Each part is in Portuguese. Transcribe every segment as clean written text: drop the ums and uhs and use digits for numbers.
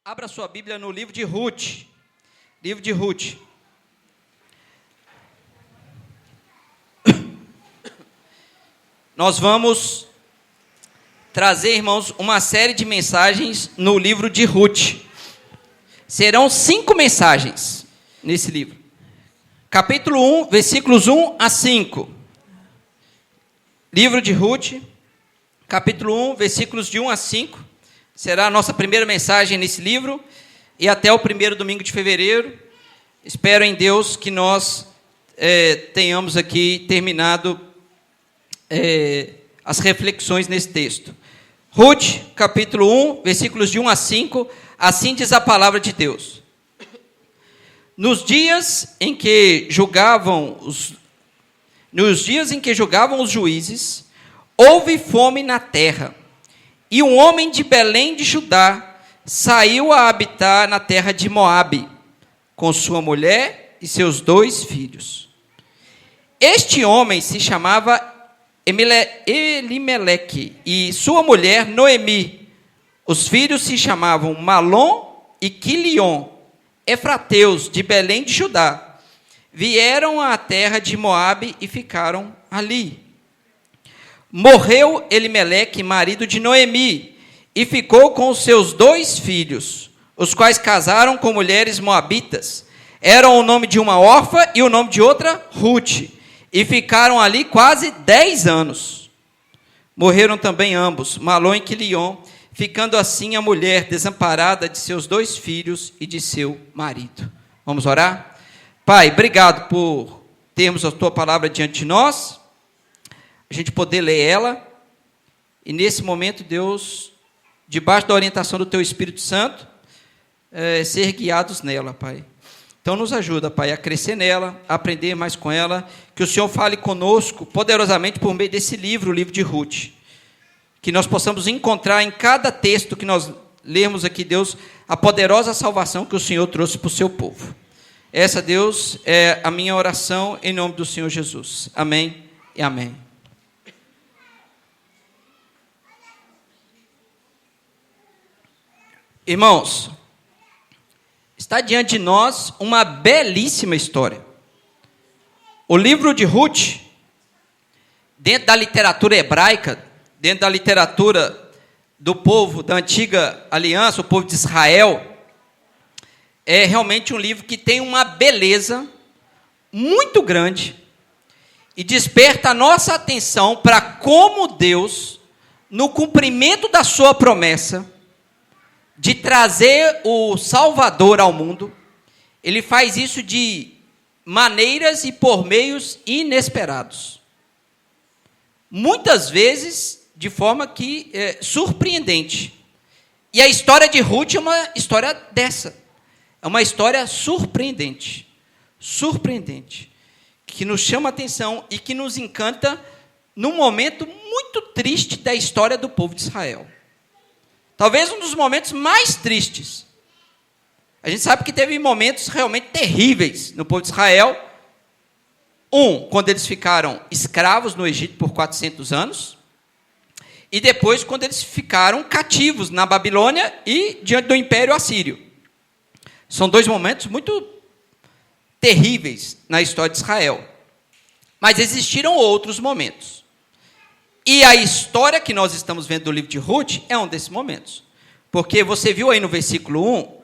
Abra sua Bíblia no livro de Ruth. Livro de Ruth. Nós vamos trazer, irmãos, uma série de mensagens no livro de Ruth. Serão 5 mensagens nesse livro. Capítulo 1, versículos 1 a 5. Livro de Ruth, capítulo 1, versículos de 1 a 5. Será a nossa primeira mensagem nesse livro. E até o primeiro domingo de fevereiro. Espero em Deus que nós tenhamos aqui terminado as reflexões nesse texto. Ruth, capítulo 1, versículos de 1 a 5. Assim diz a palavra de Deus. Nos dias em que julgavam os juízes, houve fome na terra. E um homem de Belém de Judá saiu a habitar na terra de Moabe, com sua mulher e seus 2 filhos. Este homem se chamava Elimeleque e sua mulher Noemi. Os filhos se chamavam Malom e Quilion, efrateus de Belém de Judá. Vieram à terra de Moabe e ficaram ali. Morreu Elimeleque, marido de Noemi, e ficou com os seus 2 filhos, os quais casaram com mulheres moabitas. Eram o nome de uma órfã e o nome de outra Ruth, e ficaram ali quase 10 anos. Morreram também ambos, Malom e Quilion, ficando assim a mulher desamparada de seus 2 filhos e de seu marido. Vamos orar? Pai, obrigado por termos a Tua palavra diante de nós, a gente poder ler ela, e nesse momento, Deus, debaixo da orientação do Teu Espírito Santo, ser guiados nela, Pai. Então, nos ajuda, Pai, a crescer nela, a aprender mais com ela, que o Senhor fale conosco poderosamente por meio desse livro, o livro de Ruth, que nós possamos encontrar em cada texto que nós lermos aqui, Deus, a poderosa salvação que o Senhor trouxe para o Seu povo. Essa, Deus, é a minha oração em nome do Senhor Jesus. Amém e amém. Irmãos, está diante de nós uma belíssima história. O livro de Ruth, dentro da literatura hebraica, dentro da literatura do povo da antiga aliança, o povo de Israel, é realmente um livro que tem uma beleza muito grande e desperta a nossa atenção para como Deus, no cumprimento da sua promessa, de trazer o Salvador ao mundo, ele faz isso de maneiras e por meios inesperados. Muitas vezes, de forma que surpreendente. E a história de Ruth é uma história dessa. É uma história surpreendente. Surpreendente. Que nos chama a atenção e que nos encanta num momento muito triste da história do povo de Israel. Talvez um dos momentos mais tristes. A gente sabe que teve momentos realmente terríveis no povo de Israel. Quando eles ficaram escravos no Egito por 400 anos. E depois, quando eles ficaram cativos na Babilônia e diante do Império Assírio. São 2 momentos muito terríveis na história de Israel. Mas existiram outros momentos. E a história que nós estamos vendo do livro de Ruth é um desses momentos. Porque você viu aí no versículo 1,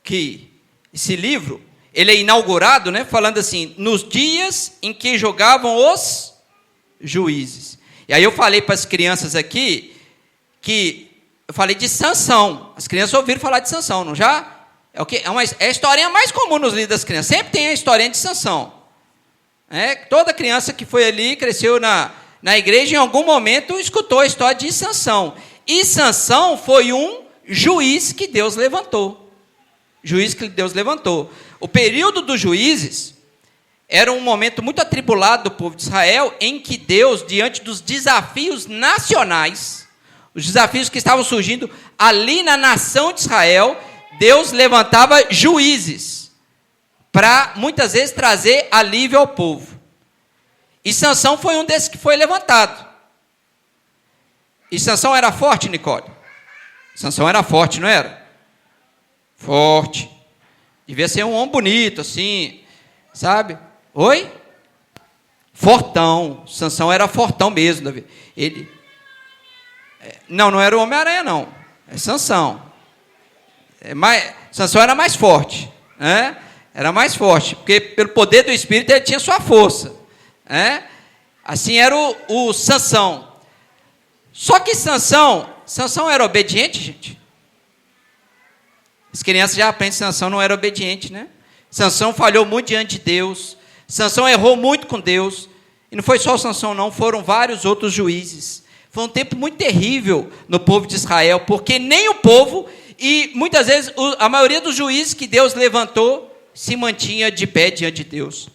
que esse livro, ele é inaugurado, falando assim, nos dias em que jogavam os juízes. E aí eu falei para as crianças aqui, que eu falei de Sansão. As crianças ouviram falar de Sansão, não já? É a historinha mais comum nos livros das crianças. Sempre tem a historinha de Sansão. Toda criança que foi ali, cresceu na igreja, em algum momento, escutou a história de Sansão. E Sansão foi um juiz que Deus levantou. O período dos juízes era um momento muito atribulado do povo de Israel, em que Deus, diante dos desafios nacionais, os desafios que estavam surgindo ali na nação de Israel, Deus levantava juízes para, muitas vezes, trazer alívio ao povo. E Sansão foi um desses que foi levantado. E Sansão era forte, Nicole? Sansão era forte, não era? Forte. Devia ser um homem bonito, assim, sabe? Oi? Fortão. Sansão era fortão mesmo, Davi. Ele... Não era o Homem-Aranha, não. É Sansão. Sansão era mais forte. Né? Era mais forte, porque pelo poder do Espírito ele tinha sua força. Né? Assim era o Sansão. Só que Sansão era obediente, gente? As crianças já aprendem que Sansão não era obediente, né? Sansão falhou muito diante de Deus. Sansão errou muito com Deus. E não foi só o Sansão, não. Foram vários outros juízes. Foi um tempo muito terrível no povo de Israel, porque nem o povo e muitas vezes a maioria dos juízes que Deus levantou se mantinha de pé diante de Deus.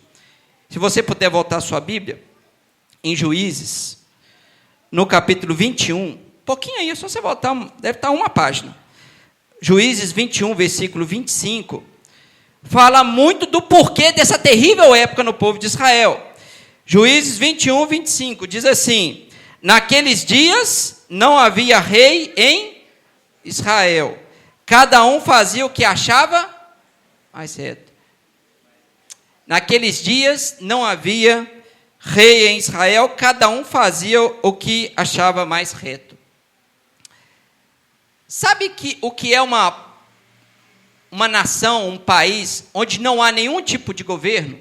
Se você puder voltar a sua Bíblia, em Juízes, no capítulo 21, pouquinho aí, é só você voltar, deve estar uma página. Juízes 21, versículo 25, fala muito do porquê dessa terrível época no povo de Israel. Juízes 21, 25, diz assim: naqueles dias não havia rei em Israel, cada um fazia o que achava mais reto. Naqueles dias não havia rei em Israel, cada um fazia o que achava mais reto. Sabe o que é uma nação, um país, onde não há nenhum tipo de governo?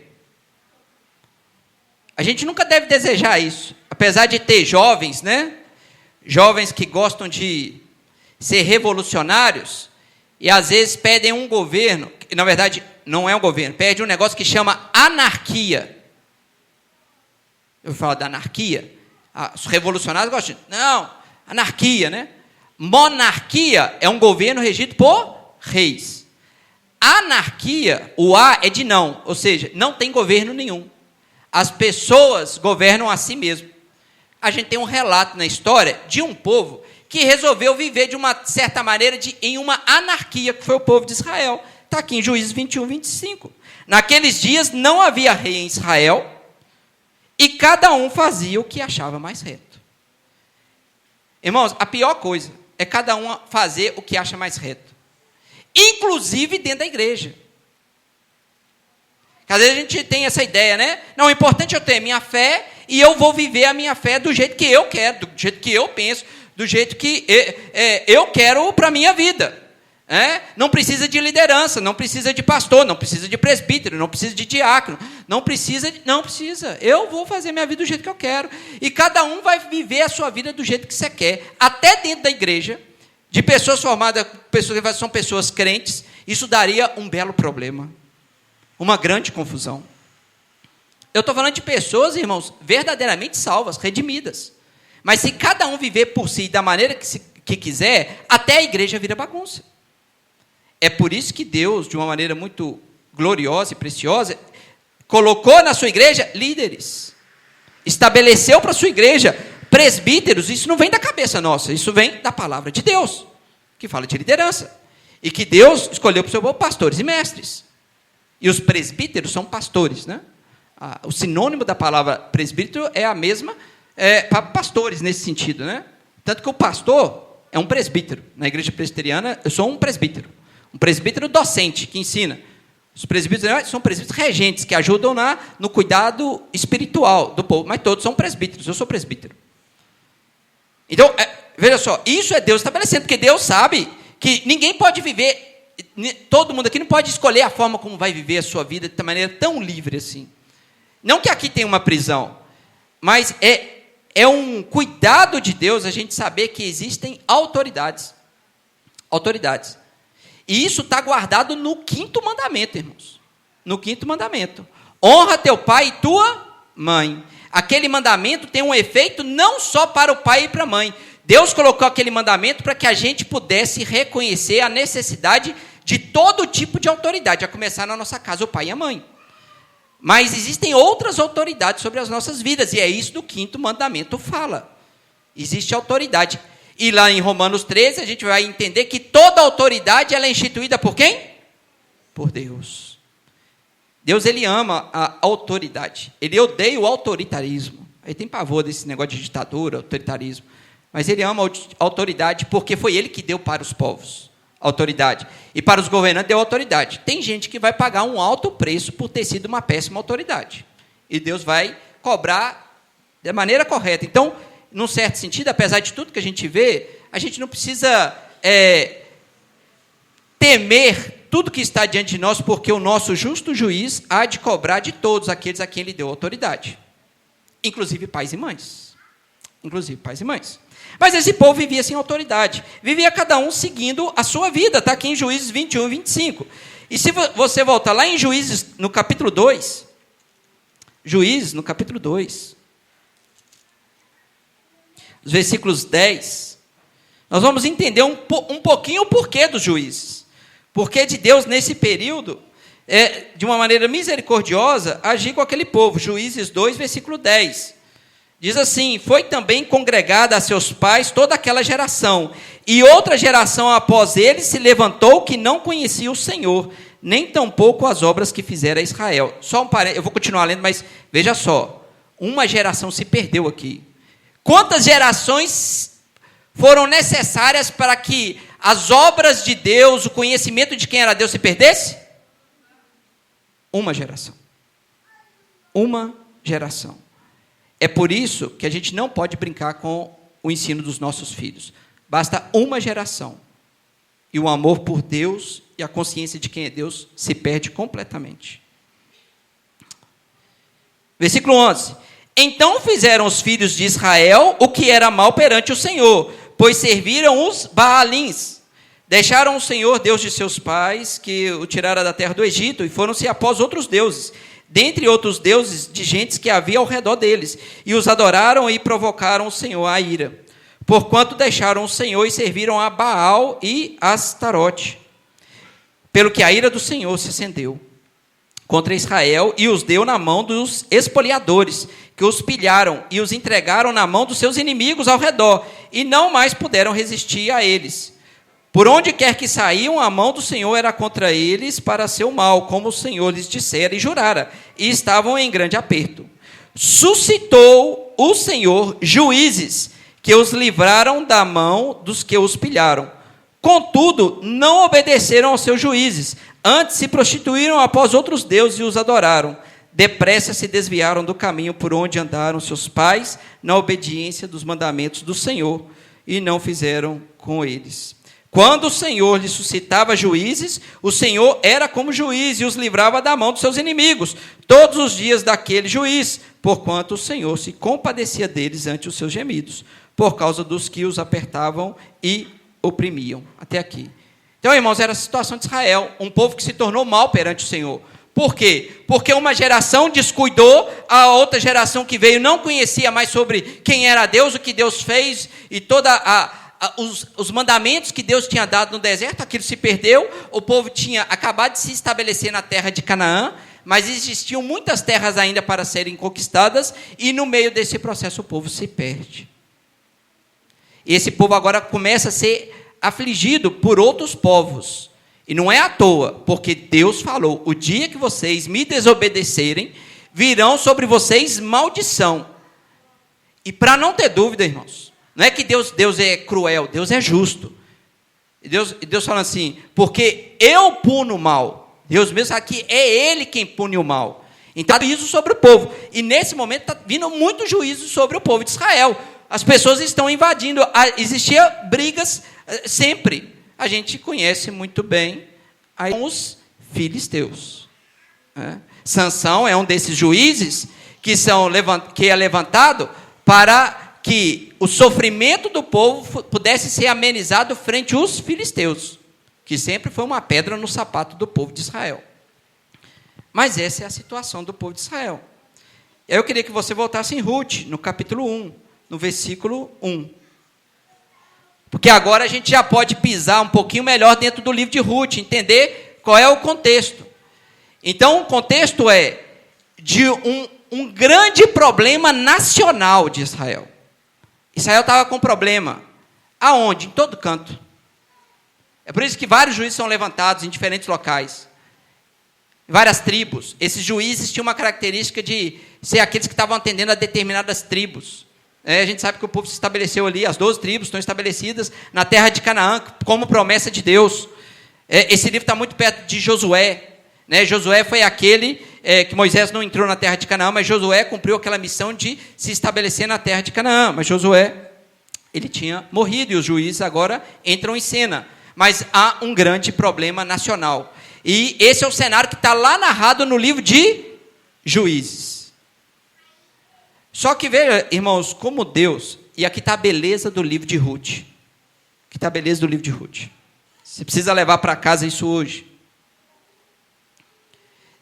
A gente nunca deve desejar isso. Apesar de ter jovens, né? Jovens que gostam de ser revolucionários, e às vezes pedem um governo, que na verdade não é um governo, pede um negócio que chama anarquia. Eu falo da anarquia. Os revolucionários gostam de... Não, anarquia, né? Monarquia é um governo regido por reis. Anarquia, o A é de não, ou seja, não tem governo nenhum. As pessoas governam a si mesmo. A gente tem um relato na história de um povo que resolveu viver de uma certa maneira em uma anarquia, que foi o povo de Israel. Está aqui em Juízes 21, 25. Naqueles dias não havia rei em Israel, e cada um fazia o que achava mais reto. Irmãos, a pior coisa é cada um fazer o que acha mais reto. Inclusive dentro da igreja. Às vezes a gente tem essa ideia, né? Não, o importante é eu ter minha fé e eu vou viver a minha fé do jeito que eu quero, do jeito que eu penso, do jeito que eu quero para a minha vida. Não precisa de liderança, não precisa de pastor, não precisa de presbítero, não precisa de diácono, não precisa. Eu vou fazer minha vida do jeito que eu quero. E cada um vai viver a sua vida do jeito que você quer. Até dentro da igreja, de pessoas formadas, pessoas que são pessoas crentes, isso daria um belo problema. Uma grande confusão. Eu estou falando de pessoas, irmãos, verdadeiramente salvas, redimidas. Mas se cada um viver por si da maneira que quiser, até a igreja vira bagunça. É por isso que Deus, de uma maneira muito gloriosa e preciosa, colocou na sua igreja líderes. Estabeleceu para a sua igreja presbíteros. Isso não vem da cabeça nossa, isso vem da palavra de Deus, que fala de liderança. E que Deus escolheu para o seu povo pastores e mestres. E os presbíteros são pastores, né? O sinônimo da palavra presbítero é a mesma para pastores, nesse sentido, né? Tanto que o pastor é um presbítero. Na igreja presbiteriana, eu sou um presbítero. Um presbítero docente, que ensina. Os presbíteros são presbíteros regentes, que ajudam no cuidado espiritual do povo. Mas todos são presbíteros, eu sou presbítero. Então, veja só, isso é Deus estabelecendo, porque Deus sabe que ninguém pode viver, todo mundo aqui não pode escolher a forma como vai viver a sua vida de maneira tão livre assim. Não que aqui tenha uma prisão, mas é um cuidado de Deus a gente saber que existem autoridades. Autoridades. E isso está guardado no 5º mandamento, irmãos. No 5º mandamento. Honra teu pai e tua mãe. Aquele mandamento tem um efeito não só para o pai e para a mãe. Deus colocou aquele mandamento para que a gente pudesse reconhecer a necessidade de todo tipo de autoridade, a começar na nossa casa, o pai e a mãe. Mas existem outras autoridades sobre as nossas vidas, e é isso que o 5º mandamento fala. Existe autoridade. E lá em Romanos 13, a gente vai entender que toda autoridade ela é instituída por quem? Por Deus. Deus, ele ama a autoridade. Ele odeia o autoritarismo. Ele tem pavor desse negócio de ditadura, autoritarismo. Mas ele ama a autoridade porque foi ele que deu para os povos. autoridade. E para os governantes deu autoridade. Tem gente que vai pagar um alto preço por ter sido uma péssima autoridade. E Deus vai cobrar da maneira correta. Então, num certo sentido, apesar de tudo que a gente vê, a gente não precisa temer tudo que está diante de nós, porque o nosso justo juiz há de cobrar de todos aqueles a quem ele deu autoridade. Inclusive pais e mães. Inclusive pais e mães. Mas esse povo vivia sem autoridade. Vivia cada um seguindo a sua vida. Está aqui em Juízes 21 e 25. E se você voltar lá em Juízes, no capítulo 2, Juízes, no capítulo 2, os versículos 10, nós vamos entender um pouquinho o porquê dos juízes. Porquê de Deus, nesse período, de uma maneira misericordiosa, agir com aquele povo. Juízes 2, versículo 10. Diz assim: foi também congregada a seus pais toda aquela geração, e outra geração após eles se levantou que não conhecia o Senhor, nem tampouco as obras que fizera a Israel. Só um parênteses, eu vou continuar lendo, mas veja só, uma geração se perdeu aqui. Quantas gerações foram necessárias para que as obras de Deus, o conhecimento de quem era Deus se perdesse? Uma geração. Uma geração. É por isso que a gente não pode brincar com o ensino dos nossos filhos. Basta uma geração. E o amor por Deus e a consciência de quem é Deus se perde completamente. Versículo 11. Então fizeram os filhos de Israel o que era mal perante o Senhor, pois serviram os Baalins. Deixaram o Senhor, Deus de seus pais, que o tirara da terra do Egito, e foram-se após outros deuses, dentre outros deuses de gentes que havia ao redor deles, e os adoraram e provocaram o Senhor à ira. Porquanto deixaram o Senhor e serviram a Baal e a Astarote, pelo que a ira do Senhor se acendeu contra Israel, e os deu na mão dos espoliadores, que os pilharam e os entregaram na mão dos seus inimigos ao redor, e não mais puderam resistir a eles. Por onde quer que saíam, a mão do Senhor era contra eles para seu mal, como o Senhor lhes dissera e jurara, e estavam em grande aperto. Suscitou o Senhor juízes, que os livraram da mão dos que os pilharam. Contudo, não obedeceram aos seus juízes, antes se prostituíram após outros deuses e os adoraram. Depressa se desviaram do caminho por onde andaram seus pais, na obediência dos mandamentos do Senhor, e não fizeram com eles. Quando o Senhor lhe suscitava juízes, o Senhor era como juiz e os livrava da mão dos seus inimigos, todos os dias daquele juiz, porquanto o Senhor se compadecia deles ante os seus gemidos, por causa dos que os apertavam e oprimiam. Até aqui. Então, irmãos, era a situação de Israel, um povo que se tornou mal perante o Senhor. Por quê? Porque uma geração descuidou, a outra geração que veio não conhecia mais sobre quem era Deus, o que Deus fez e toda os mandamentos que Deus tinha dado no deserto. Aquilo se perdeu, o povo tinha acabado de se estabelecer na terra de Canaã, mas existiam muitas terras ainda para serem conquistadas, e no meio desse processo o povo se perde. E esse povo agora começa a ser afligido por outros povos, e não é à toa, porque Deus falou: o dia que vocês me desobedecerem, virão sobre vocês maldição. E para não ter dúvida, irmãos, não é que Deus é cruel, Deus é justo. E Deus fala assim: porque eu puno o mal. Deus mesmo aqui é Ele quem pune o mal. Então, juízo sobre o povo. E nesse momento está vindo muito juízo sobre o povo de Israel. As pessoas estão invadindo. Existia brigas sempre. A gente conhece muito bem os filisteus. Sansão é um desses juízes que é levantado para que o sofrimento do povo pudesse ser amenizado frente aos filisteus, que sempre foi uma pedra no sapato do povo de Israel. Mas essa é a situação do povo de Israel. Eu queria que você voltasse em Ruth, no capítulo 1, no versículo 1. Porque agora a gente já pode pisar um pouquinho melhor dentro do livro de Ruth, entender qual é o contexto. Então, o contexto é de um grande problema nacional de Israel. Israel estava com problema. Aonde? Em todo canto. É por isso que vários juízes são levantados em diferentes locais. Várias tribos. Esses juízes tinham uma característica de ser aqueles que estavam atendendo a determinadas tribos. A gente sabe que o povo se estabeleceu ali, as 12 tribos estão estabelecidas na terra de Canaã, como promessa de Deus. Esse livro está muito perto de Josué. Josué foi aquele que Moisés não entrou na terra de Canaã, mas Josué cumpriu aquela missão de se estabelecer na terra de Canaã. Mas Josué, ele tinha morrido e os juízes agora entram em cena. Mas há um grande problema nacional. E esse é o cenário que está lá narrado no livro de Juízes. Só que veja, irmãos, como Deus, e aqui está a beleza do livro de Ruth. Aqui está a beleza do livro de Ruth. Você precisa levar para casa isso hoje.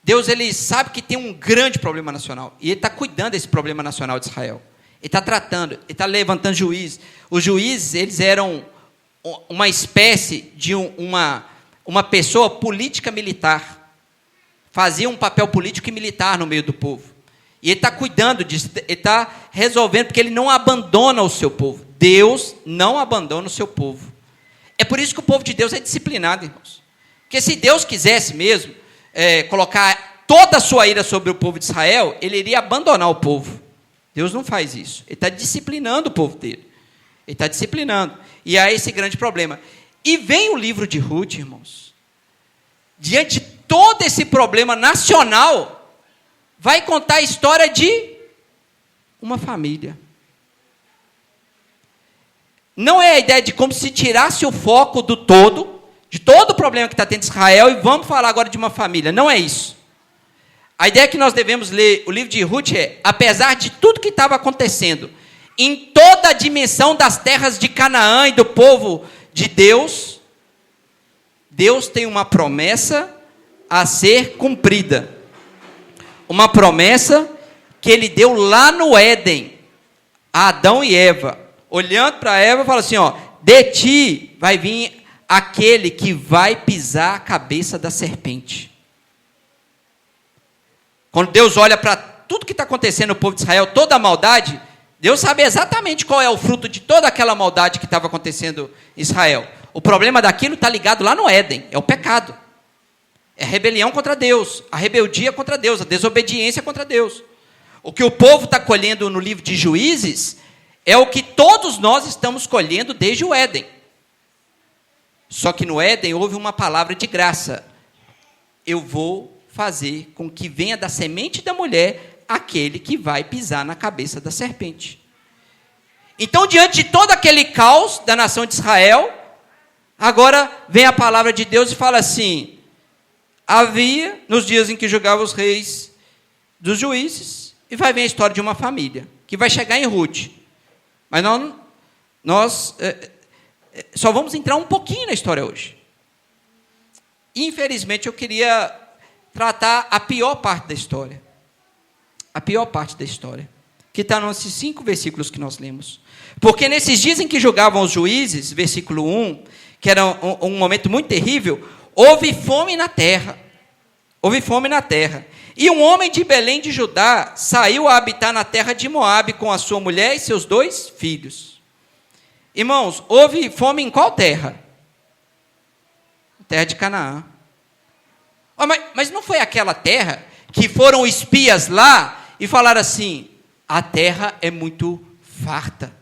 Deus, ele sabe que tem um grande problema nacional. E ele está cuidando desse problema nacional de Israel. Ele está tratando, ele está levantando juízes. Os juízes, eles eram uma espécie de uma pessoa política militar. Fazia um papel político e militar no meio do povo. E ele está cuidando disso, ele está resolvendo, porque ele não abandona o seu povo. Deus não abandona o seu povo. É por isso que o povo de Deus é disciplinado, irmãos. Porque se Deus quisesse mesmo colocar toda a sua ira sobre o povo de Israel, ele iria abandonar o povo. Deus não faz isso. Ele está disciplinando o povo dele. Ele está disciplinando. E há esse grande problema. E vem o livro de Ruth, irmãos. Diante de todo esse problema nacional, vai contar a história de uma família. Não é a ideia de como se tirasse o foco do todo, de todo o problema que está tendo Israel, e vamos falar agora de uma família. Não é isso. A ideia que nós devemos ler o livro de Ruth apesar de tudo que estava acontecendo, em toda a dimensão das terras de Canaã e do povo de Deus, Deus tem uma promessa a ser cumprida. Uma promessa que ele deu lá no Éden, a Adão e Eva. Olhando para Eva, fala assim, de ti vai vir aquele que vai pisar a cabeça da serpente. Quando Deus olha para tudo que está acontecendo no povo de Israel, toda a maldade, Deus sabe exatamente qual é o fruto de toda aquela maldade que estava acontecendo em Israel. O problema daquilo está ligado lá no Éden, é o pecado. É a rebelião contra Deus, a rebeldia contra Deus, a desobediência contra Deus. O que o povo está colhendo no livro de Juízes é o que todos nós estamos colhendo desde o Éden. Só que no Éden houve uma palavra de graça. Eu vou fazer com que venha da semente da mulher aquele que vai pisar na cabeça da serpente. Então, diante de todo aquele caos da nação de Israel, agora vem a palavra de Deus e fala assim: havia, nos dias em que julgava os reis dos juízes, e vai vir a história de uma família, que vai chegar em Ruth. Mas nós só vamos entrar um pouquinho na história hoje. Infelizmente, eu queria tratar a pior parte da história. A pior parte da história, que está nesses 5 versículos que nós lemos. Porque nesses dias em que julgavam os juízes, versículo 1, que era um momento muito terrível, houve fome na terra. Houve fome na terra. E um homem de Belém de Judá saiu a habitar na terra de Moabe com a sua mulher e seus 2 filhos. Irmãos, houve fome em qual terra? Terra de Canaã. Mas não foi aquela terra que foram espias lá e falaram assim: a terra é muito farta.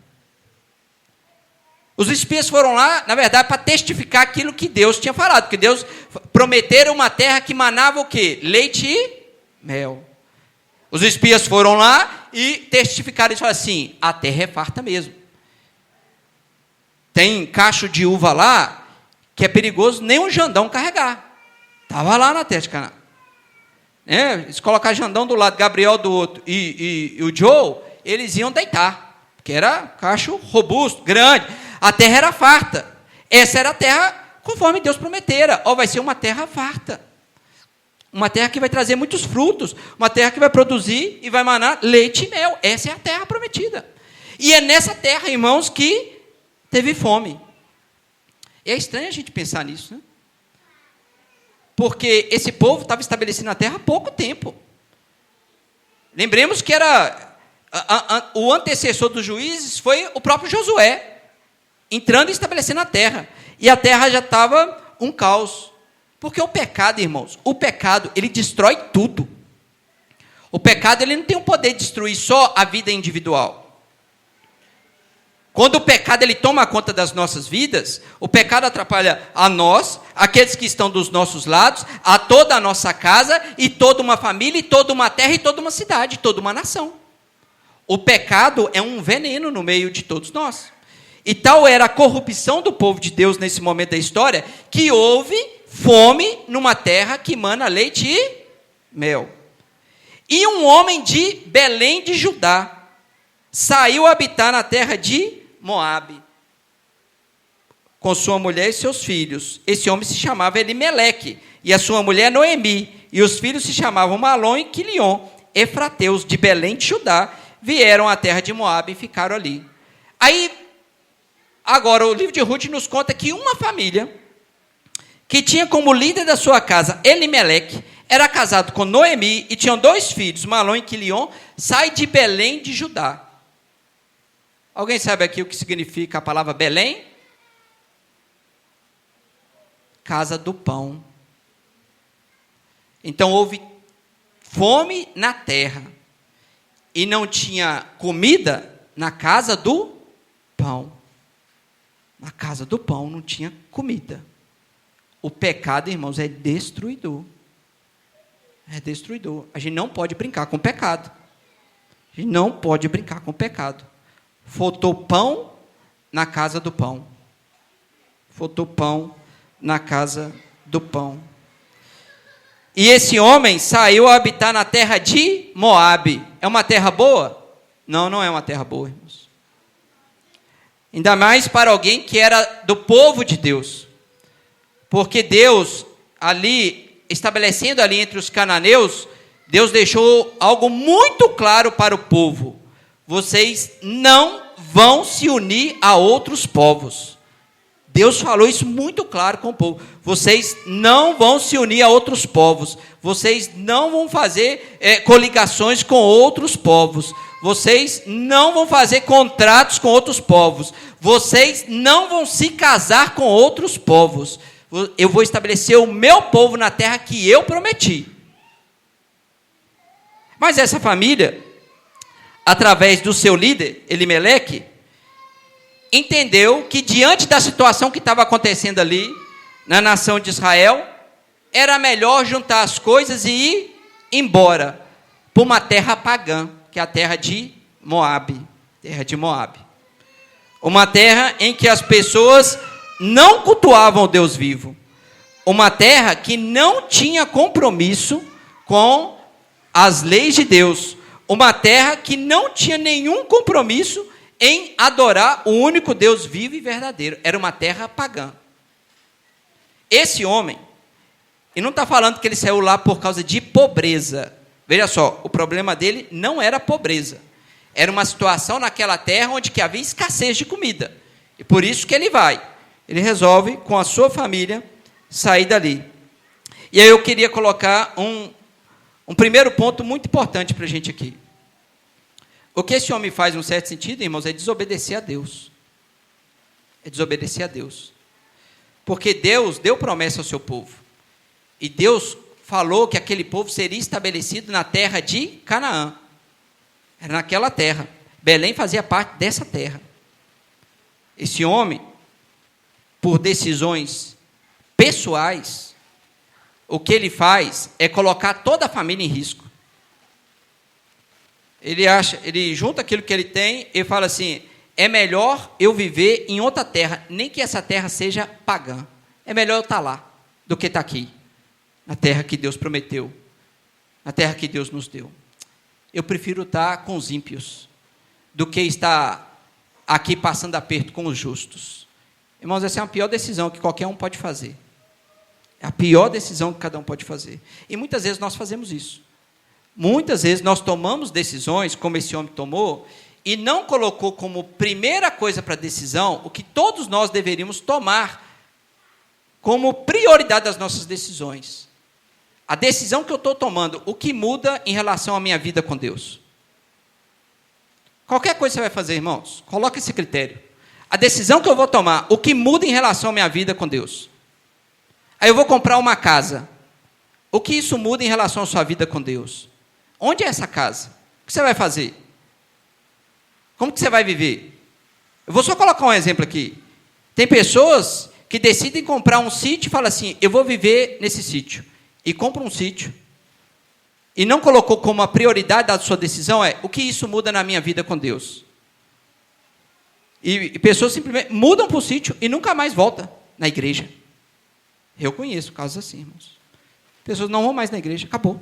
Os espias foram lá, na verdade, para testificar aquilo que Deus tinha falado, porque Deus prometera uma terra que manava o quê? Leite e mel. Os espias foram lá e testificaram e falaram assim: a terra é farta mesmo. Tem cacho de uva lá que é perigoso nem um jandão carregar. Estava lá na terra de Canaã. Se colocar jandão do lado, Gabriel do outro e o Joe, eles iam deitar, porque era cacho robusto, grande. A terra era farta. Essa era a terra conforme Deus prometera. Vai ser uma terra farta. Uma terra que vai trazer muitos frutos. Uma terra que vai produzir e vai manar leite e mel. Essa é a terra prometida. E é nessa terra, irmãos, que teve fome. E é estranho a gente pensar nisso, né? Porque esse povo estava estabelecido na terra há pouco tempo. Lembremos que o antecessor dos juízes foi o próprio Josué, entrando e estabelecendo a terra. E a terra já estava um caos. Porque o pecado, irmãos, ele destrói tudo. O pecado, ele não tem o poder de destruir só a vida individual. Quando o pecado ele toma conta das nossas vidas, o pecado atrapalha a nós, aqueles que estão dos nossos lados, a toda a nossa casa, e toda uma família, e toda uma terra, e toda uma cidade, toda uma nação. O pecado é um veneno no meio de todos nós. E tal era a corrupção do povo de Deus nesse momento da história, que houve fome numa terra que mana leite e mel. E um homem de Belém de Judá saiu habitar na terra de Moabe, com sua mulher e seus filhos. Esse homem se chamava Elimeleque, e a sua mulher Noemi, e os filhos se chamavam Malom e Quilion, efrateus de Belém de Judá, vieram à terra de Moabe e ficaram ali. Aí, agora, o livro de Ruth nos conta que uma família, que tinha como líder da sua casa Elimeleque, era casado com Noemi, e tinham 2 filhos, Malom e Quilion, sai de Belém de Judá. Alguém sabe aqui o que significa a palavra Belém? Casa do pão. Então houve fome na terra e não tinha comida na casa do pão. Na casa do pão não tinha comida. O pecado, irmãos, é destruidor. É destruidor. A gente não pode brincar com o pecado. A gente não pode brincar com o pecado. Faltou pão na casa do pão. Faltou pão na casa do pão. E esse homem saiu a habitar na terra de Moabe. É uma terra boa? Não, não é uma terra boa, irmãos. Ainda mais para alguém que era do povo de Deus. Porque Deus, ali, estabelecendo ali entre os cananeus, Deus deixou algo muito claro para o povo. Vocês não vão se unir a outros povos. Deus falou isso muito claro com o povo. Vocês não vão se unir a outros povos. Vocês não vão fazer coligações com outros povos. Vocês não vão fazer contratos com outros povos. Vocês não vão se casar com outros povos. Eu vou estabelecer o meu povo na terra que eu prometi. Mas essa família, através do seu líder, Elimeleque, entendeu que diante da situação que estava acontecendo ali, na nação de Israel, era melhor juntar as coisas e ir embora para uma terra pagã, que é a terra de Moabe. Terra de Moabe. Uma terra em que as pessoas não cultuavam o Deus vivo. Uma terra que não tinha compromisso com as leis de Deus. Uma terra que não tinha nenhum compromisso em adorar o único Deus vivo e verdadeiro. Era uma terra pagã. Esse homem, e não está falando que ele saiu lá por causa de pobreza. Veja só, o problema dele não era pobreza. Era uma situação naquela terra onde que havia escassez de comida. E por isso que ele vai. Ele resolve, com a sua família, sair dali. E aí eu queria colocar um primeiro ponto muito importante para a gente aqui. O que esse homem faz, em um certo sentido, irmãos, é desobedecer a Deus. É desobedecer a Deus. Porque Deus deu promessa ao seu povo. E Deus falou que aquele povo seria estabelecido na terra de Canaã. Era naquela terra. Belém fazia parte dessa terra. Esse homem, por decisões pessoais, o que ele faz é colocar toda a família em risco. Ele junta aquilo que ele tem e fala assim: é melhor eu viver em outra terra, nem que essa terra seja pagã. É melhor eu estar lá do que estar aqui, na terra que Deus prometeu, na terra que Deus nos deu. Eu prefiro estar com os ímpios do que estar aqui passando aperto com os justos. Irmãos, essa é a pior decisão que qualquer um pode fazer. É a pior decisão que cada um pode fazer. E muitas vezes nós fazemos isso. Muitas vezes nós tomamos decisões, como esse homem tomou, e não colocou como primeira coisa para a decisão o que todos nós deveríamos tomar como prioridade das nossas decisões. A decisão que eu estou tomando, o que muda em relação à minha vida com Deus? Qualquer coisa que você vai fazer, irmãos, coloque esse critério. A decisão que eu vou tomar, o que muda em relação à minha vida com Deus? Aí eu vou comprar uma casa. O que isso muda em relação à sua vida com Deus? Onde é essa casa? O que você vai fazer? Como que você vai viver? Eu vou só colocar um exemplo aqui. Tem pessoas que decidem comprar um sítio e falam assim, eu vou viver nesse sítio. E compra um sítio. E não colocou como a prioridade da sua decisão o que isso muda na minha vida com Deus. E pessoas simplesmente mudam para o sítio e nunca mais voltam na igreja. Eu conheço casos assim, irmãos. Pessoas não vão mais na igreja, acabou.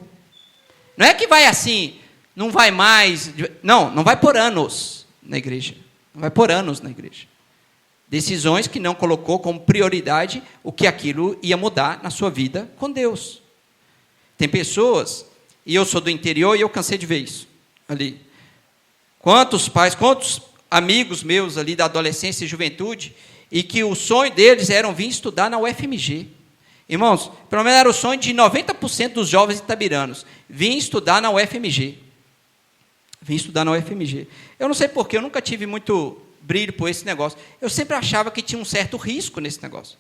Não é que vai assim, não vai mais. Não vai por anos na igreja. Não vai por anos na igreja. Decisões que não colocou como prioridade o que aquilo ia mudar na sua vida com Deus. Tem pessoas, e eu sou do interior e eu cansei de ver isso ali. Quantos pais, quantos amigos meus ali da adolescência e juventude, e que o sonho deles era vir estudar na UFMG. Irmãos, pelo menos era o sonho de 90% dos jovens itabiranos, vir estudar na UFMG. Vim estudar na UFMG. Eu não sei porquê, eu nunca tive muito brilho por esse negócio. Eu sempre achava que tinha um certo risco nesse negócio.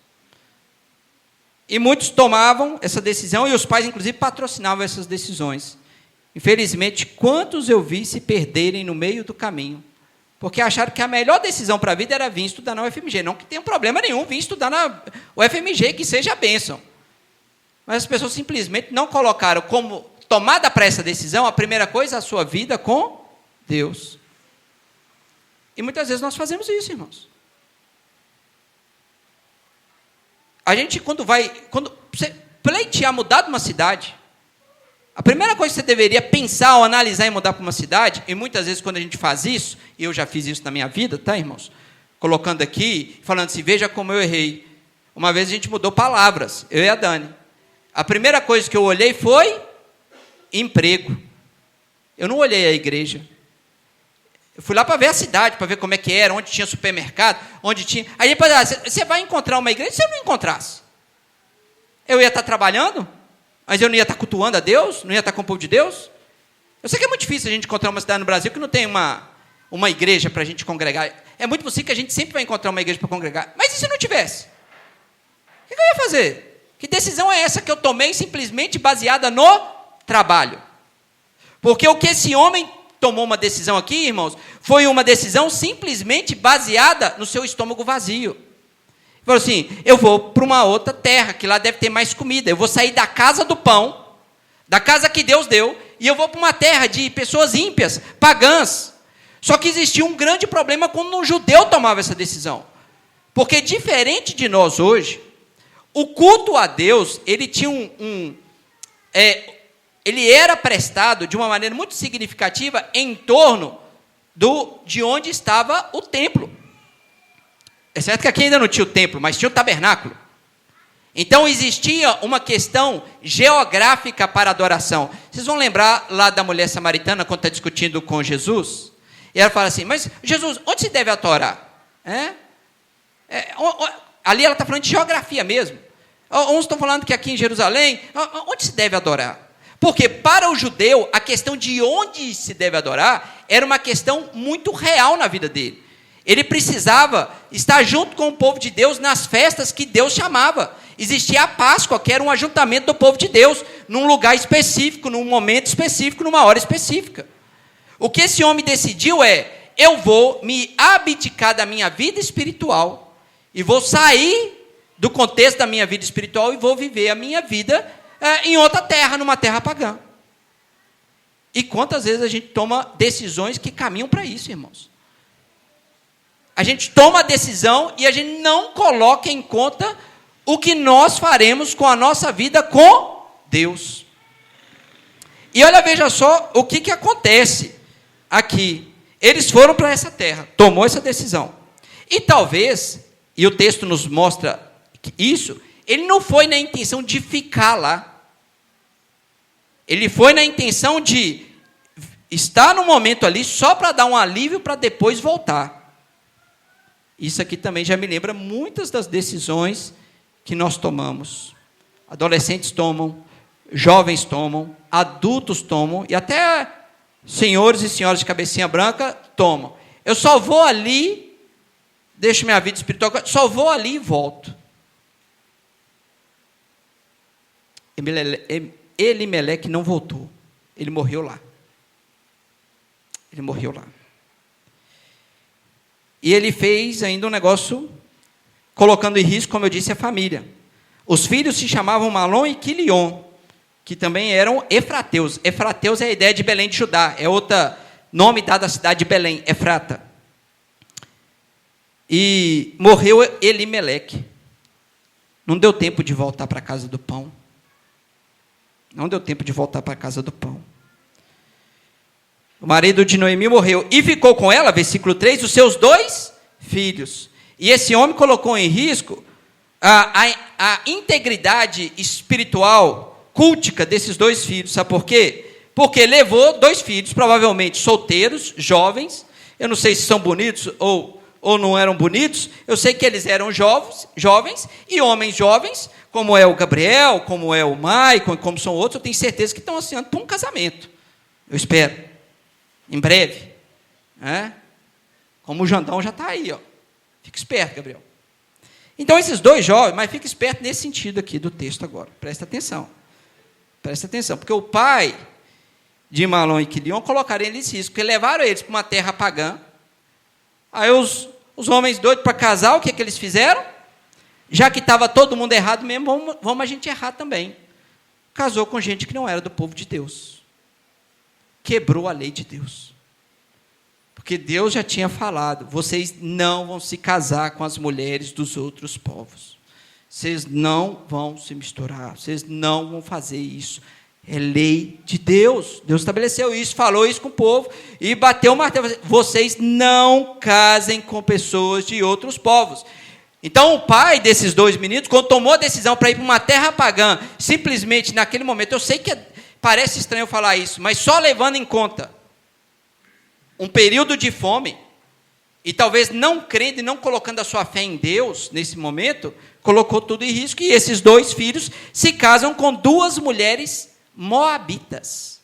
E muitos tomavam essa decisão, e os pais, inclusive, patrocinavam essas decisões. Infelizmente, quantos eu vi se perderem no meio do caminho, porque acharam que a melhor decisão para a vida era vir estudar na UFMG. Não que tenha problema nenhum vir estudar na UFMG, que seja a bênção. Mas as pessoas simplesmente não colocaram como tomada para essa decisão, a primeira coisa, a sua vida com Deus. E muitas vezes nós fazemos isso, irmãos. A gente, quando você pleitear mudar de uma cidade, a primeira coisa que você deveria pensar ou analisar em mudar para uma cidade, e muitas vezes quando a gente faz isso, e eu já fiz isso na minha vida, tá, irmãos? Colocando aqui, falando assim, veja como eu errei. Uma vez a gente mudou palavras, eu e a Dani. A primeira coisa que eu olhei foi emprego. Eu não olhei a igreja. Eu fui lá para ver a cidade, para ver como é que era, onde tinha supermercado, onde tinha... Aí depois, você vai encontrar uma igreja? Se eu não encontrasse, eu ia estar trabalhando, mas eu não ia estar cultuando a Deus, não ia estar com o povo de Deus. Eu sei que é muito difícil a gente encontrar uma cidade no Brasil que não tem uma igreja para a gente congregar. É muito possível que a gente sempre vai encontrar uma igreja para congregar. Mas e se não tivesse? O que eu ia fazer? Que decisão é essa que eu tomei simplesmente baseada no trabalho? Porque o que esse homem tomou uma decisão aqui, irmãos, foi uma decisão simplesmente baseada no seu estômago vazio. Ele falou assim, eu vou para uma outra terra, que lá deve ter mais comida. Eu vou sair da casa do pão, da casa que Deus deu, e eu vou para uma terra de pessoas ímpias, pagãs. Só que existia um grande problema quando um judeu tomava essa decisão. Porque diferente de nós hoje, o culto a Deus, ele tinha ele era prestado de uma maneira muito significativa em torno de onde estava o templo. É certo que aqui ainda não tinha o templo, mas tinha o tabernáculo. Então existia uma questão geográfica para a adoração. Vocês vão lembrar lá da mulher samaritana, quando está discutindo com Jesus? E ela fala assim, mas Jesus, onde se deve adorar? Ali ela está falando de geografia mesmo. Uns estão falando que aqui em Jerusalém, onde se deve adorar? Porque para o judeu, a questão de onde se deve adorar era uma questão muito real na vida dele. Ele precisava estar junto com o povo de Deus nas festas que Deus chamava. Existia a Páscoa, que era um ajuntamento do povo de Deus, num lugar específico, num momento específico, numa hora específica. O que esse homem decidiu eu vou me abdicar da minha vida espiritual, e vou sair do contexto da minha vida espiritual, e vou viver a minha vida em outra terra, numa terra pagã. E quantas vezes a gente toma decisões que caminham para isso, irmãos? A gente toma a decisão e a gente não coloca em conta o que nós faremos com a nossa vida com Deus. E olha, veja só o que acontece aqui. Eles foram para essa terra, tomou essa decisão. E talvez, e o texto nos mostra isso, ele não foi na intenção de ficar lá. Ele foi na intenção de estar no momento ali só para dar um alívio para depois voltar. Isso aqui também já me lembra muitas das decisões que nós tomamos. Adolescentes tomam, jovens tomam, adultos tomam, e até senhores e senhoras de cabecinha branca tomam. Eu só vou ali, deixo minha vida espiritual, só vou ali e volto. Elimeleque não voltou. Ele morreu lá. Ele morreu lá. E ele fez ainda um negócio colocando em risco, como eu disse, a família. Os filhos se chamavam Malom e Quilion, que também eram Efrateus. Efrateus é a ideia de Belém de Judá, é outro nome dado à cidade de Belém, Efrata. E morreu Elimeleque. Não deu tempo de voltar para a casa do pão. Não deu tempo de voltar para a casa do pão. O marido de Noemi morreu. E ficou com ela, versículo 3, os seus 2 filhos. E esse homem colocou em risco a integridade espiritual, cultica desses 2 filhos. Sabe por quê? Porque levou 2 filhos, provavelmente solteiros, jovens. Eu não sei se são bonitos ou não eram bonitos. Eu sei que eles eram jovens e homens jovens, como é o Gabriel, como é o Maicon, como são outros. Eu tenho certeza que estão ansiando por um casamento. Eu espero. Em breve. Como o Jandão já está aí. Fica esperto, Gabriel. Então, esses 2 jovens, mas fica esperto nesse sentido aqui do texto agora. Presta atenção. Presta atenção. Porque o pai de Malom e Quilion colocaram eles nesse risco, porque levaram eles para uma terra pagã. Aí os homens doidos para casar, o que eles fizeram? Já que estava todo mundo errado mesmo, vamos a gente errar também. Casou com gente que não era do povo de Deus. Quebrou a lei de Deus. Porque Deus já tinha falado, vocês não vão se casar com as mulheres dos outros povos. Vocês não vão se misturar, vocês não vão fazer isso. É lei de Deus. Deus estabeleceu isso, falou isso com o povo e bateu o martelo. Vocês não casem com pessoas de outros povos. Então, o pai desses 2 meninos, quando tomou a decisão para ir para uma terra pagã, simplesmente naquele momento, eu sei que parece estranho eu falar isso, mas só levando em conta um período de fome, e talvez não crendo e não colocando a sua fé em Deus, nesse momento, colocou tudo em risco, e esses 2 filhos se casam com 2 mulheres moabitas.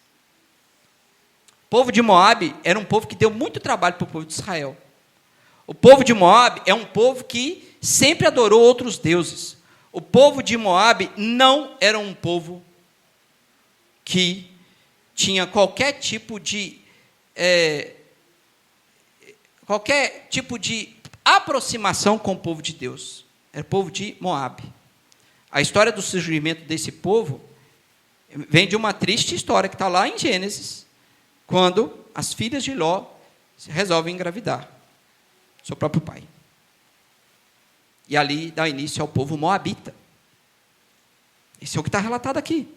O povo de Moabe era um povo que deu muito trabalho para o povo de Israel. O povo de Moabe é um povo que sempre adorou outros deuses. O povo de Moabe não era um povo que tinha qualquer tipo de aproximação com o povo de Deus. Era o povo de Moabe. A história do surgimento desse povo vem de uma triste história que está lá em Gênesis, quando as filhas de Ló resolvem engravidar seu próprio pai. E ali dá início ao povo moabita. Esse é o que está relatado aqui.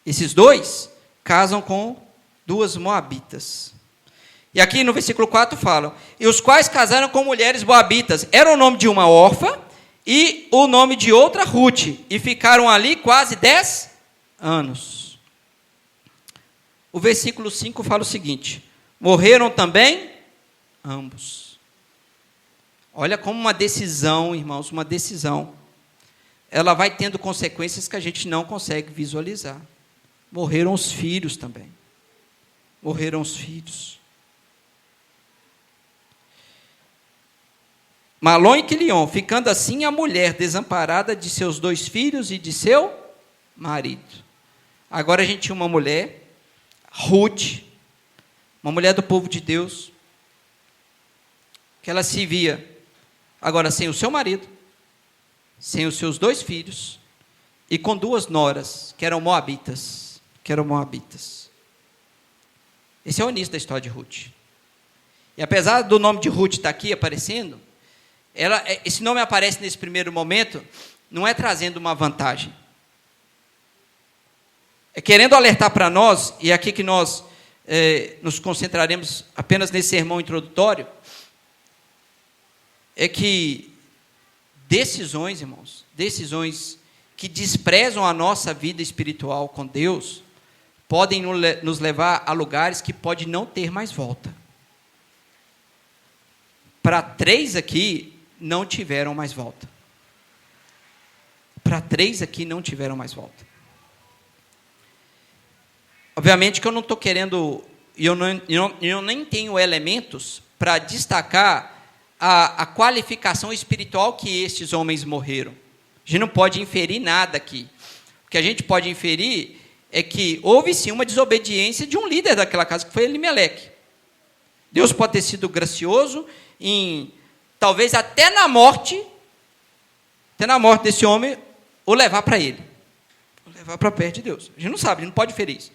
Esses 2 casam com 2 moabitas. E aqui no versículo 4 falam, e os quais casaram com mulheres moabitas. Era o nome de uma órfã e o nome de outra Ruth. E ficaram ali quase 10 anos. O versículo 5 fala o seguinte, morreram também ambos. Olha como uma decisão, irmãos, uma decisão, ela vai tendo consequências que a gente não consegue visualizar. Morreram os filhos também. Morreram os filhos. Malom e Quilion, ficando assim a mulher desamparada de seus 2 filhos e de seu marido. Agora a gente tinha uma mulher, Ruth, uma mulher do povo de Deus, que ela se via agora sem o seu marido, sem os seus 2 filhos, e com 2 noras, que eram moabitas. Esse é o início da história de Ruth. E apesar do nome de Ruth estar aqui aparecendo, esse nome aparece nesse primeiro momento, não é trazendo uma vantagem. É querendo alertar para nós, e é aqui que nós nos concentraremos apenas nesse sermão introdutório, é que decisões, irmãos, decisões que desprezam a nossa vida espiritual com Deus, podem nos levar a lugares que pode não ter mais volta. Para 3 aqui, não tiveram mais volta. Para 3 aqui, não tiveram mais volta. Obviamente que eu não estou querendo, eu nem tenho elementos para destacar a qualificação espiritual que estes homens morreram. A gente não pode inferir nada aqui. O que a gente pode inferir é que houve sim uma desobediência de um líder daquela casa, que foi Elimeleque. Deus pode ter sido gracioso talvez até na morte desse homem, o levar para ele. O levar para perto de Deus. A gente não sabe, a gente não pode ferir isso.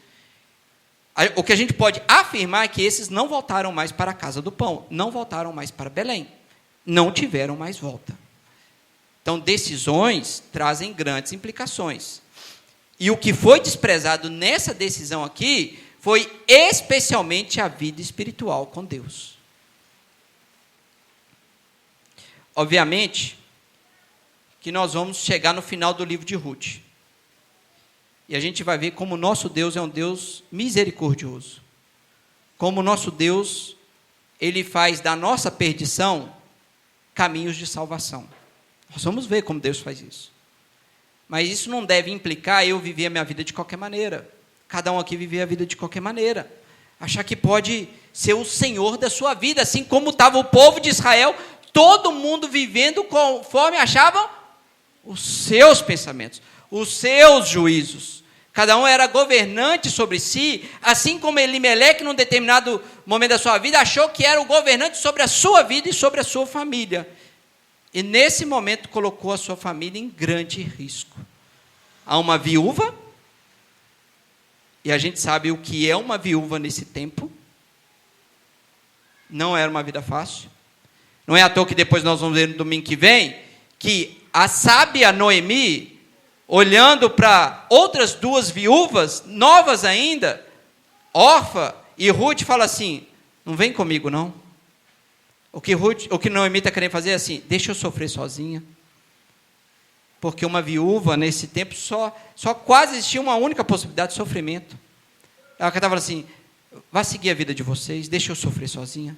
O que a gente pode afirmar é que esses não voltaram mais para a casa do pão, não voltaram mais para Belém, não tiveram mais volta. Então, decisões trazem grandes implicações. E o que foi desprezado nessa decisão aqui foi especialmente a vida espiritual com Deus. Obviamente que nós vamos chegar no final do livro de Ruth. E a gente vai ver como o nosso Deus é um Deus misericordioso. Como o nosso Deus, ele faz da nossa perdição caminhos de salvação. Nós vamos ver como Deus faz isso. Mas isso não deve implicar eu viver a minha vida de qualquer maneira. Cada um aqui viver a vida de qualquer maneira. Achar que pode ser o Senhor da sua vida, assim como estava o povo de Israel, todo mundo vivendo conforme achavam os seus pensamentos, os seus juízos. Cada um era governante sobre si, assim como Elimeleque, num determinado momento da sua vida, achou que era o governante sobre a sua vida e sobre a sua família. E nesse momento colocou a sua família em grande risco. Há uma viúva, e a gente sabe o que é uma viúva nesse tempo. Não era uma vida fácil. Não é à toa que depois nós vamos ver no domingo que vem, que a sábia Noemi, olhando para outras duas viúvas, novas ainda, Orfa e Ruth, fala assim, não vem comigo não. O que Noemi está querendo fazer é assim, deixa eu sofrer sozinha. Porque uma viúva, nesse tempo, só quase existia uma única possibilidade de sofrimento. Ela estava assim, vá seguir a vida de vocês, deixa eu sofrer sozinha.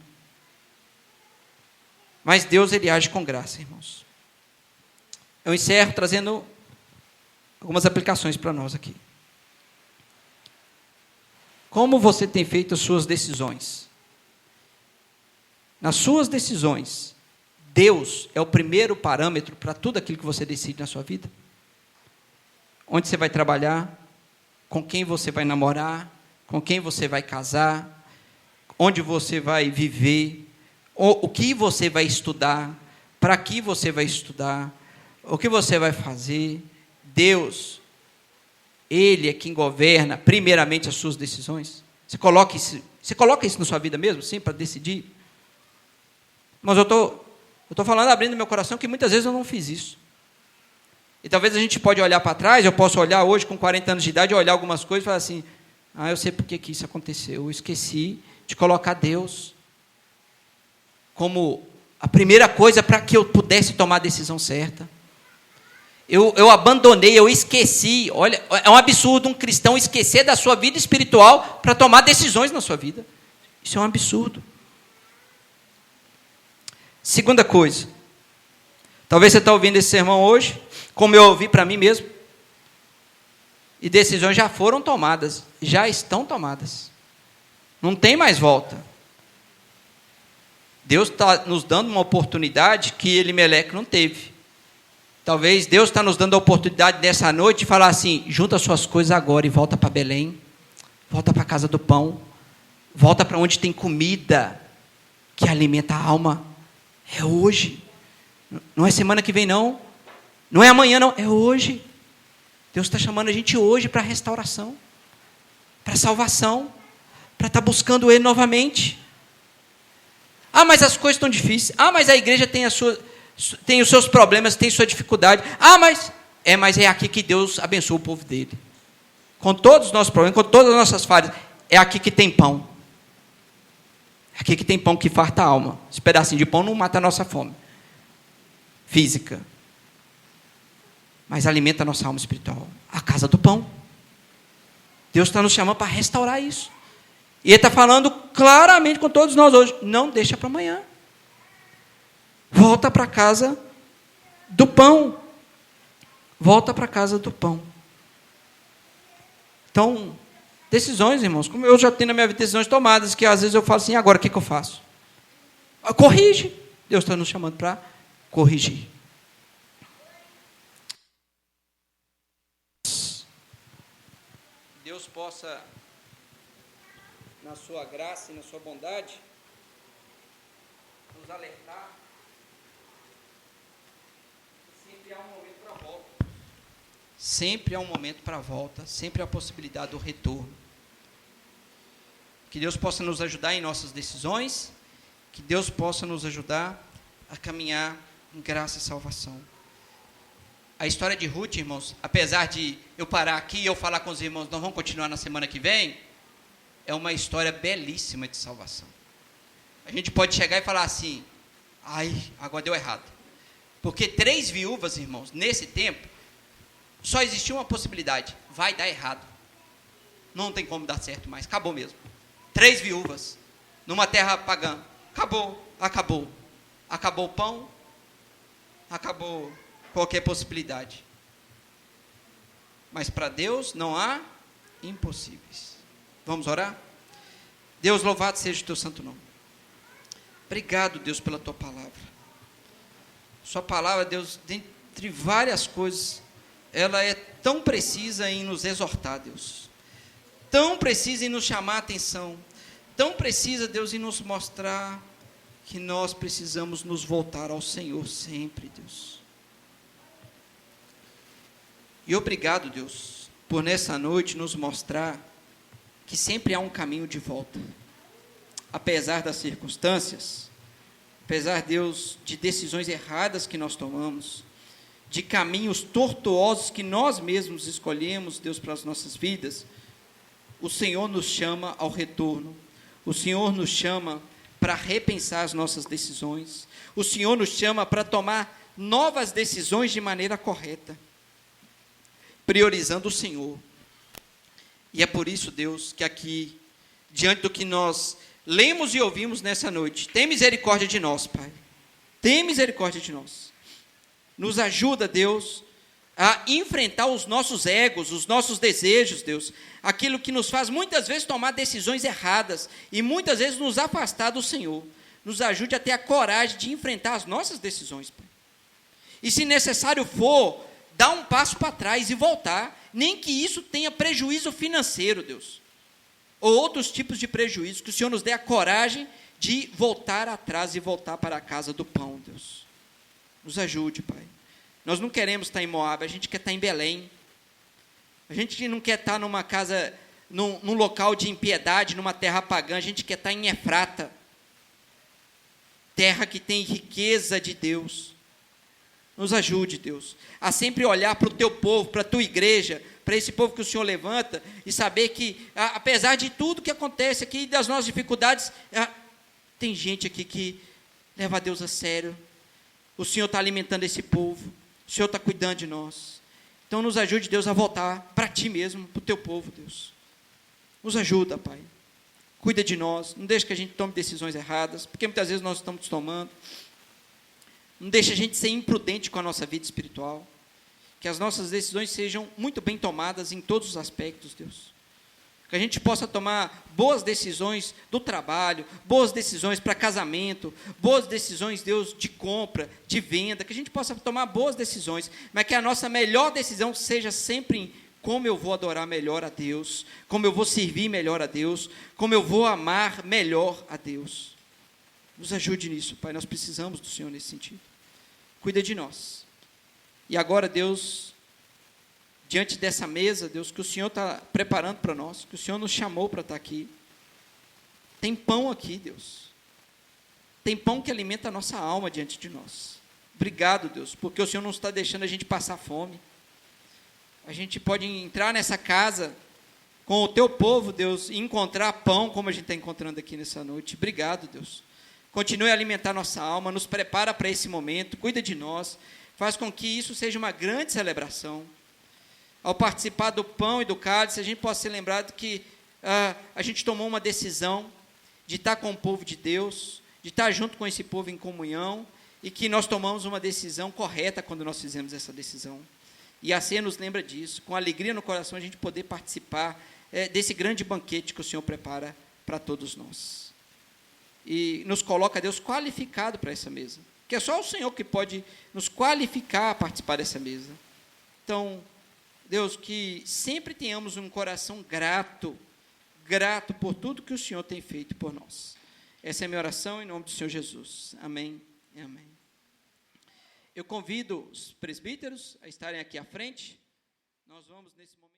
Mas Deus, ele age com graça, irmãos. Eu encerro trazendo algumas aplicações para nós aqui. Como você tem feito as suas decisões? Nas suas decisões, Deus é o primeiro parâmetro para tudo aquilo que você decide na sua vida? Onde você vai trabalhar? Com quem você vai namorar? Com quem você vai casar? Onde você vai viver? O que você vai estudar? Para que você vai estudar? O que você vai fazer? Deus, Ele é quem governa primeiramente as suas decisões. Você coloca isso na sua vida mesmo, sim, para decidir? Mas eu estou falando, abrindo meu coração, que muitas vezes eu não fiz isso. E talvez a gente pode olhar para trás, eu posso olhar hoje com 40 anos de idade, olhar algumas coisas e falar assim, eu sei por que isso aconteceu, eu esqueci de colocar Deus como a primeira coisa para que eu pudesse tomar a decisão certa. Eu abandonei, eu esqueci. Olha, é um absurdo um cristão esquecer da sua vida espiritual para tomar decisões na sua vida. Isso é um absurdo. Segunda coisa. Talvez você está ouvindo esse sermão hoje, como eu ouvi para mim mesmo. E decisões já foram tomadas, já estão tomadas. Não tem mais volta. Deus está nos dando uma oportunidade que Elimeleque não teve. Talvez Deus está nos dando a oportunidade nessa noite de falar assim, junta suas coisas agora e volta para Belém, volta para a casa do pão, volta para onde tem comida que alimenta a alma. É hoje, não é semana que vem não, não é amanhã não, é hoje. Deus está chamando a gente hoje para restauração, para salvação, para estar buscando Ele novamente. Mas as coisas estão difíceis, mas a igreja tem os seus problemas, tem sua dificuldade. Mas é aqui que Deus abençoa o povo dele. Com todos os nossos problemas, com todas as nossas falhas, é aqui que tem pão. É aqui que tem pão que farta a alma. Esse pedacinho de pão não mata a nossa fome física, mas alimenta a nossa alma espiritual. A casa do pão. Deus está nos chamando para restaurar isso. E Ele está falando claramente com todos nós hoje. Não deixa para amanhã. Volta para a casa do pão. Volta para a casa do pão. Então, decisões, irmãos. Como eu já tenho na minha vida decisões tomadas, que às vezes eu falo assim, agora o que eu faço? Corrige. Deus está nos chamando para corrigir. Deus possa, na sua graça e na sua bondade, nos nos alertar que sempre há um momento para a volta. Sempre há um momento para a volta, sempre há a possibilidade do retorno. Que Deus possa nos ajudar em nossas decisões, que Deus possa nos ajudar a caminhar em graça e salvação. A história de Ruth, irmãos, apesar de eu parar aqui e eu falar com os irmãos, nós vamos continuar na semana que vem, é uma história belíssima de salvação. A gente pode chegar e falar assim, ai, agora deu errado. Porque 3 viúvas, irmãos, nesse tempo, só existia uma possibilidade, vai dar errado. Não tem como dar certo mais, acabou mesmo. 3 viúvas, numa terra pagã, acabou o pão, acabou qualquer possibilidade. Mas para Deus não há impossíveis. Vamos orar? Deus, louvado seja o teu santo nome. Obrigado, Deus, pela tua palavra. Sua palavra, Deus, dentre várias coisas, ela é tão precisa em nos exortar, Deus. Tão precisa em nos chamar a atenção. Tão precisa, Deus, em nos mostrar que nós precisamos nos voltar ao Senhor sempre, Deus. E obrigado, Deus, por nessa noite nos mostrar que sempre há um caminho de volta. Apesar das circunstâncias, apesar, Deus, de decisões erradas que nós tomamos, de caminhos tortuosos que nós mesmos escolhemos, Deus, para as nossas vidas, o Senhor nos chama ao retorno. O Senhor nos chama para repensar as nossas decisões. O Senhor nos chama para tomar novas decisões de maneira correta, priorizando o Senhor. E é por isso, Deus, que aqui, diante do que nós lemos e ouvimos nessa noite, tem misericórdia de nós, Pai. Tem misericórdia de nós. Nos ajuda, Deus, a enfrentar os nossos egos, os nossos desejos, Deus, aquilo que nos faz muitas vezes tomar decisões erradas e muitas vezes nos afastar do Senhor. Nos ajude a ter a coragem de enfrentar as nossas decisões, Pai. E se necessário for, dar um passo para trás e voltar, nem que isso tenha prejuízo financeiro, Deus, ou outros tipos de prejuízo, que o Senhor nos dê a coragem de voltar atrás e voltar para a casa do pão, Deus. Nos ajude, Pai. Nós não queremos estar em Moab, a gente quer estar em Belém. A gente não quer estar numa casa, num local de impiedade, numa terra pagã, a gente quer estar em Efrata, terra que tem riqueza de Deus. Nos ajude, Deus, a sempre olhar para o teu povo, para a tua igreja, para esse povo que o Senhor levanta, e saber que, apesar de tudo que acontece aqui, das nossas dificuldades, tem gente aqui que leva a Deus a sério. O Senhor está alimentando esse povo, o Senhor está cuidando de nós. Então nos ajude, Deus, a voltar para ti mesmo, para o teu povo, Deus. Nos ajuda, Pai. Cuida de nós, não deixe que a gente tome decisões erradas, porque muitas vezes nós estamos tomando. Não deixe a gente ser imprudente com a nossa vida espiritual. Que as nossas decisões sejam muito bem tomadas em todos os aspectos, Deus. Que a gente possa tomar boas decisões do trabalho, boas decisões para casamento, boas decisões, Deus, de compra, de venda. Que a gente possa tomar boas decisões, mas que a nossa melhor decisão seja sempre em como eu vou adorar melhor a Deus, como eu vou servir melhor a Deus, como eu vou amar melhor a Deus. Nos ajude nisso, Pai, nós precisamos do Senhor nesse sentido. Cuida de nós. E agora, Deus, diante dessa mesa, Deus, que o Senhor está preparando para nós, que o Senhor nos chamou para estar aqui, tem pão aqui, Deus. Tem pão que alimenta a nossa alma diante de nós. Obrigado, Deus, porque o Senhor não está deixando a gente passar fome. A gente pode entrar nessa casa com o teu povo, Deus, e encontrar pão como a gente está encontrando aqui nessa noite. Obrigado, Deus. Continue a alimentar nossa alma, nos prepara para esse momento, cuida de nós, faz com que isso seja uma grande celebração. Ao participar do pão e do cálice, a gente possa ser lembrado que a gente tomou uma decisão de estar com o povo de Deus, de estar junto com esse povo em comunhão, e que nós tomamos uma decisão correta quando nós fizemos essa decisão. E a ceia nos lembra disso, com alegria no coração a gente poder participar desse grande banquete que o Senhor prepara para todos nós. E nos coloca, Deus, qualificado para essa mesa, que é só o Senhor que pode nos qualificar a participar dessa mesa. Então, Deus, que sempre tenhamos um coração grato por tudo que o Senhor tem feito por nós. Essa é a minha oração em nome do Senhor Jesus. Amém e amém. Eu convido os presbíteros a estarem aqui à frente. Nós vamos, nesse momento,